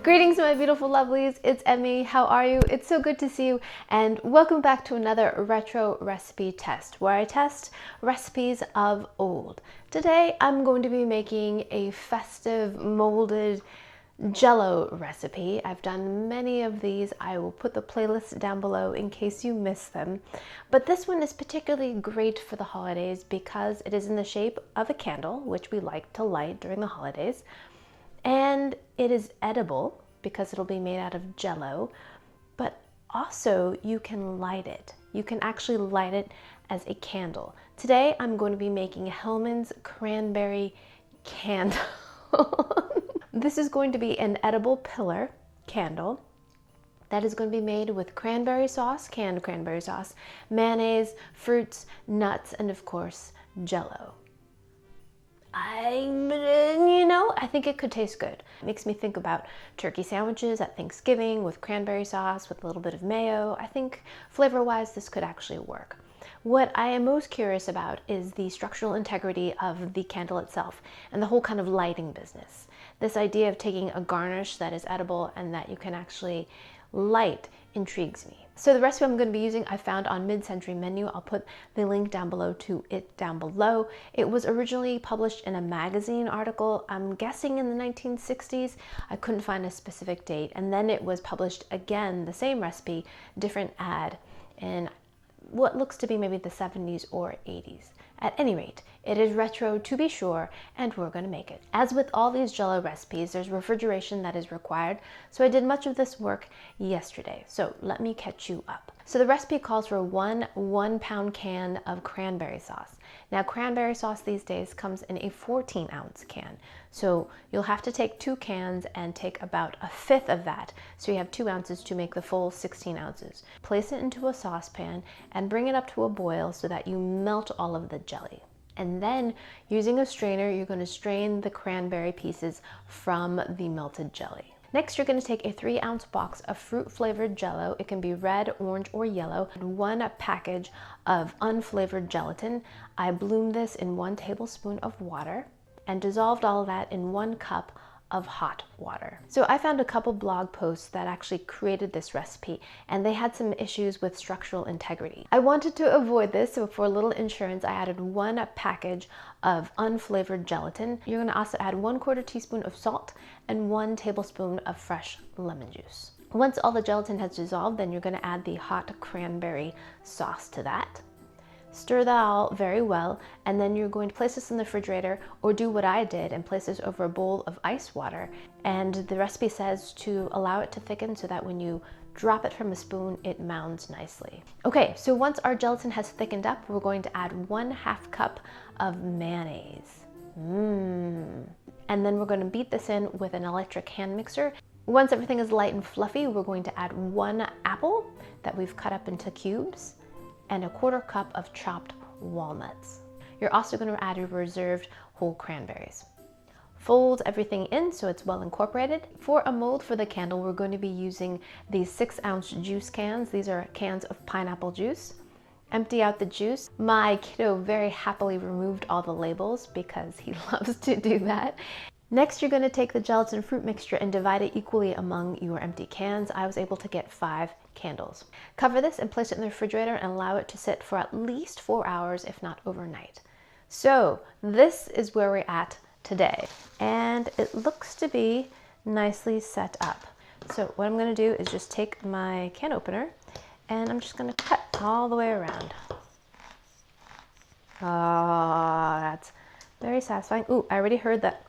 Greetings, my beautiful lovelies. It's Emmy. How are you? It's so good to see you, and welcome back to another retro recipe test where I test recipes of old. Today I'm going to be making a festive molded Jello recipe. I've done many of these. I will put the playlist down below in case you miss them. But this one is particularly great for the holidays because it is in the shape of a candle, which we like to light during the holidays. And it is edible because it'll be made out of Jello, but also you can light it. You can actually light it as a candle. Today I'm going to be making Hellmann's cranberry candle. This is going to be an edible pillar candle that is going to be made with cranberry sauce, canned cranberry sauce, mayonnaise, fruits, nuts, and of course, Jello. I think it could taste good. It makes me think about turkey sandwiches at Thanksgiving with cranberry sauce with a little bit of mayo. I think flavor-wise this could actually work. What I am most curious about is the structural integrity of the candle itself and the whole kind of lighting business. This idea of taking a garnish that is edible and that you can actually light intrigues me. So the recipe I'm going to be using I found on Mid-Century Menu. I'll put the link down below to it down below. It was originally published in a magazine article, I'm guessing in the 1960s. I couldn't find a specific date. And then it was published again, the same recipe, different ad, in what looks to be maybe the 70s or 80s. At any rate, it is retro to be sure, and we're going to make it. As with all these Jello recipes, there's refrigeration that is required, so I did much of this work yesterday. So let me catch you up. So the recipe calls for one 1-pound can of cranberry sauce. Now cranberry sauce these days comes in a 14-ounce can. So you'll have to take 2 cans and take about 1/5 of that. So you have 2 ounces to make the full 16 ounces. Place it into a saucepan and bring it up to a boil so that you melt all of the jelly. And then using a strainer, you're going to strain the cranberry pieces from the melted jelly. Next, you're going to take a 3-ounce box of fruit-flavored Jello. It can be red, orange, or yellow, and 1 package of unflavored gelatin. I bloomed this in 1 tablespoon of water and dissolved all of that in 1 cup of hot water. So I found a couple blog posts that actually created this recipe, and they had some issues with structural integrity. I wanted to avoid this, so for a little insurance, I added 1 package of unflavored gelatin. You're going to also add 1/4 teaspoon of salt and 1 tablespoon of fresh lemon juice. Once all the gelatin has dissolved, then you're going to add the hot cranberry sauce to that. Stir that all very well, and then you're going to place this in the refrigerator, or do what I did and place this over a bowl of ice water. And the recipe says to allow it to thicken so that when you drop it from a spoon, it mounds nicely. Okay, so once our gelatin has thickened up, we're going to add 1/2 cup of mayonnaise. And then we're going to beat this in with an electric hand mixer. Once everything is light and fluffy, we're going to add 1 apple that we've cut up into cubes and 1/4 cup of chopped walnuts. You're also going to add your reserved whole cranberries. Fold everything in so it's well incorporated. For a mold for the candle, we're going to be using these 6-ounce juice cans. These are cans of pineapple juice. Empty out the juice. My kiddo very happily removed all the labels because he loves to do that. Next, you're going to take the gelatin fruit mixture and divide it equally among your empty cans. I was able to get 5 candles. Cover this and place it in the refrigerator and allow it to sit for at least 4 hours, if not overnight. So this is where we're at today, and it looks to be nicely set up. So what I'm going to do is just take my can opener and I'm just going to cut all the way around. Oh, that's very satisfying. Ooh, I already heard that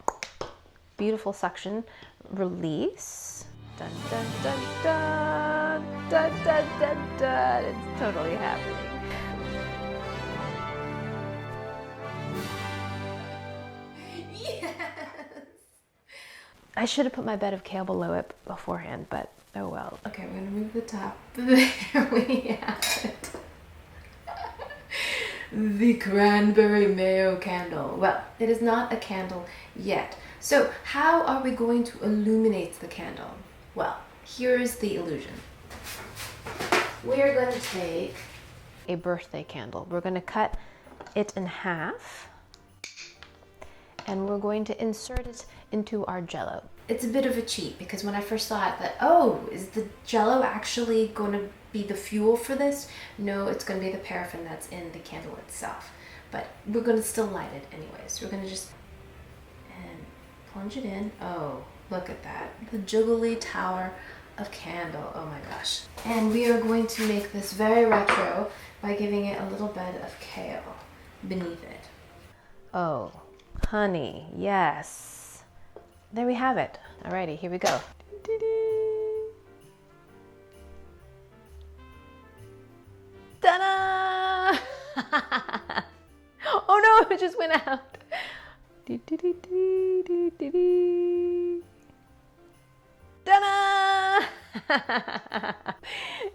beautiful suction release. Dun, dun, dun, dun, dun, dun, dun, dun. It's totally happening. Yes! I should have put my bed of kale below it beforehand, but oh well. Okay, I'm gonna move the top. There we have it. The cranberry mayo candle. Well, it is not a candle yet. So how are we going to illuminate the candle? Well, here's the illusion. We are going to take a birthday candle. We're going to cut it in half and we're going to insert it into our Jello. it's a bit of a cheat because when I first thought that, oh, is the Jell-O actually going to be the fuel for this? No, it's going to be the paraffin that's in the candle itself. But we're going to still light it anyways. We're going to just and plunge it in. Oh, look at that. The jiggly tower of candle. Oh my gosh. And we are going to make this very retro by giving it a little bit of kale beneath it. Oh, honey, yes. There we have it. Alrighty, here we go. Ta-da! Oh no, it just went out. Ta-da!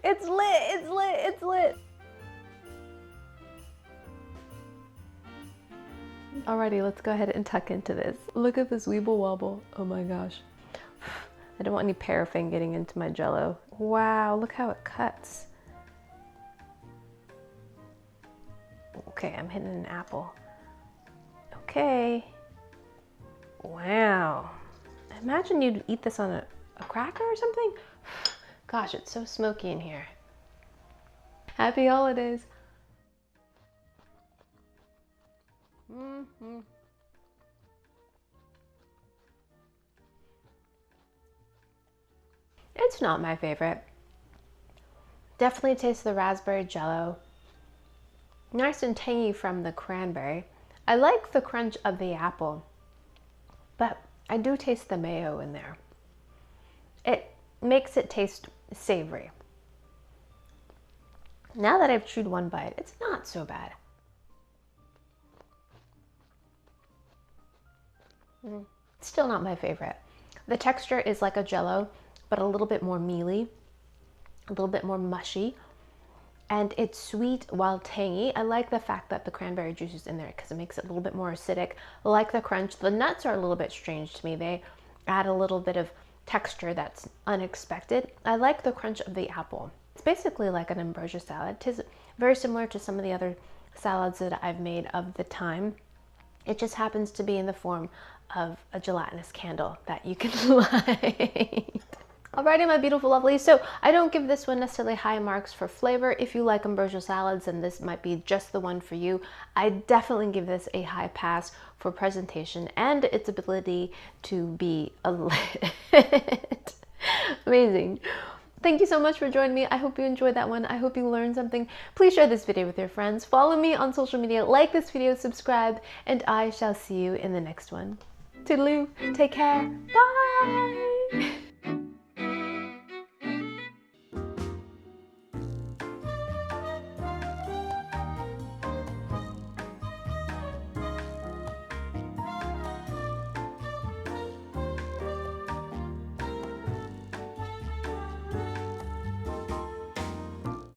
It's lit, it's lit, it's lit. Alrighty, let's go ahead and tuck into this. Look at this Wibble wobble. Oh my gosh. I don't want any paraffin getting into my Jell-O. Wow, look how it cuts. Okay, I'm hitting an apple. Okay. Wow. Imagine you'd eat this on a cracker or something. Gosh, it's so smoky in here. Happy holidays. It's not my favorite. Definitely tastes the raspberry Jell-O. Nice and tangy from the cranberry. I like the crunch of the apple, but I do taste the mayo in there. It makes it taste savory. Now that I've chewed one bite, it's not so bad. Still not my favorite. The texture is like a Jell-O, but a little bit more mealy, a little bit more mushy, and it's sweet while tangy. I like the fact that the cranberry juice is in there because it makes it a little bit more acidic. I like the crunch. The nuts are a little bit strange to me. They add a little bit of texture that's unexpected. I like the crunch of the apple. It's basically like an ambrosia salad. It is very similar to some of the other salads that I've made of the time. It just happens to be in the form of a gelatinous candle that you can light. Alrighty, my beautiful lovelies. So I don't give this one necessarily high marks for flavor. If you like ambrosia salads, then this might be just the one for you. I definitely give this a high pass for presentation and its ability to be a lit. Amazing. Thank you so much for joining me. I hope you enjoyed that one. I hope you learned something. Please share this video with your friends. Follow me on social media, like this video, subscribe, and I shall see you in the next one. Toodaloo, take care, bye!